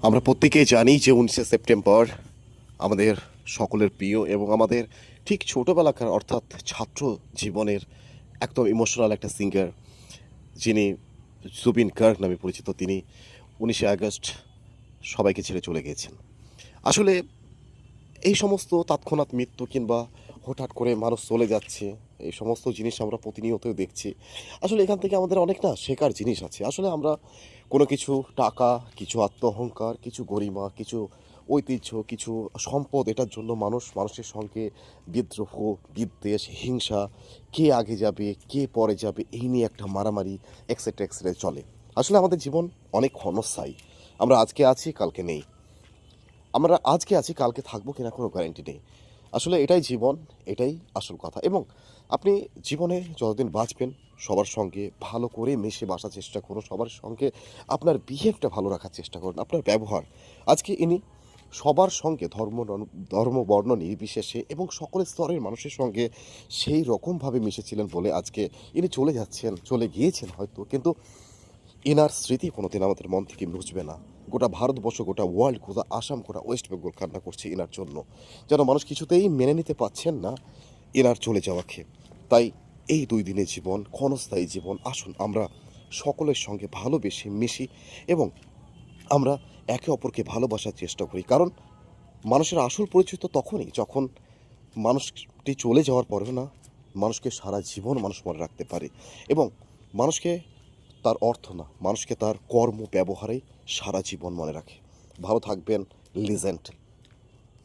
আমরা প্রত্যেকেই জানি যে 19শে সেপ্টেম্বর আমাদের সকলের প্রিয় এবং আমাদের ঠিক ছোটোবেলাকার অর্থাৎ ছাত্র জীবনের একদম ইমোশনাল একটা সিঙ্গার যিনি জুবিন গার্গ নামে পরিচিত, তিনি 19শে আগস্ট সবাইকে ছেড়ে চলে গিয়েছেন। আসলে এই সমস্ত তাৎক্ষণাৎ মৃত্যু কিংবা হঠাৎ করে মানুষ চলে যাচ্ছে, এই সমস্ত জিনিস আমরা প্রতিনিয়ত দেখছি। আসলে এখান থেকে আমাদের অনেক না শেখার জিনিস আছে। আসলে আমরা কোনো কিছু টাকা, কিছু আত্ম অহংকার, কিছু গরিমা, কিছু ঐতিহ্য, কিছু সম্পদ, এটার জন্য মানুষের সঙ্গে বিদ্রোহ, বিদ্বেষ, হিংসা, কে আগে যাবে, কে পরে যাবে, এই নিয়ে একটা মারামারি এক্সেট্রা এক্সেট্রা চলে। আসলে আমাদের জীবন অনেক ক্ষণস্থায়ী। আমরা আজকে আছি, কালকে নেই। আমরা আজকে আছি, কালকে থাকবো কিনা কোনো গ্যারান্টি নেই। আসলে এটাই জীবন, এটাই আসল কথা। এবং আপনি জীবনে যতদিন বাঁচবেন সবার সঙ্গে ভালো করে মিশে বাসার চেষ্টা করুন, সবার সঙ্গে আপনার বিহেভটা ভালো রাখার চেষ্টা করুন, আপনার ব্যবহার। আজকে ইনি সবার সঙ্গে ধর্ম বর্ণ নির্বিশেষে এবং সকল স্তরের মানুষের সঙ্গে সেই রকমভাবে মিশেছিলেন বলে আজকে ইনি চলে যাচ্ছেন, চলে গিয়েছেন হয়তো, কিন্তু এনার স্মৃতি কোনোদিন আমাদের মন থেকে মুছবে না। গোটা ভারতবর্ষ, গোটা ওয়ার্ল্ড, গোটা আসাম, গোটা ওয়েস্ট বেঙ্গল কান্না করছে এনার জন্য, যেন মানুষ কিছুতেই মেনে নিতে পারছেন না এনার চলে যাওয়াকে। তাই এই 2 দিনের জীবন, ক্ষণস্থায়ী জীবন, আসুন আমরা সকলের সঙ্গে ভালোবেসে মিশি এবং আমরা একে অপরকে ভালোবাসার চেষ্টা করি। কারণ মানুষের আসল পরিচয় তো তখনই যখন মানুষটি চলে যাওয়ার পরেও না মানুষকে সারা জীবন মানুষ মনে রাখতে পারে এবং মানুষকে তার অর্থ না, মানুষকে তার কর্ম ব্যবহারেই সারা জীবন মনে রাখে। ভালো থাকবেন, লিজেন্ড।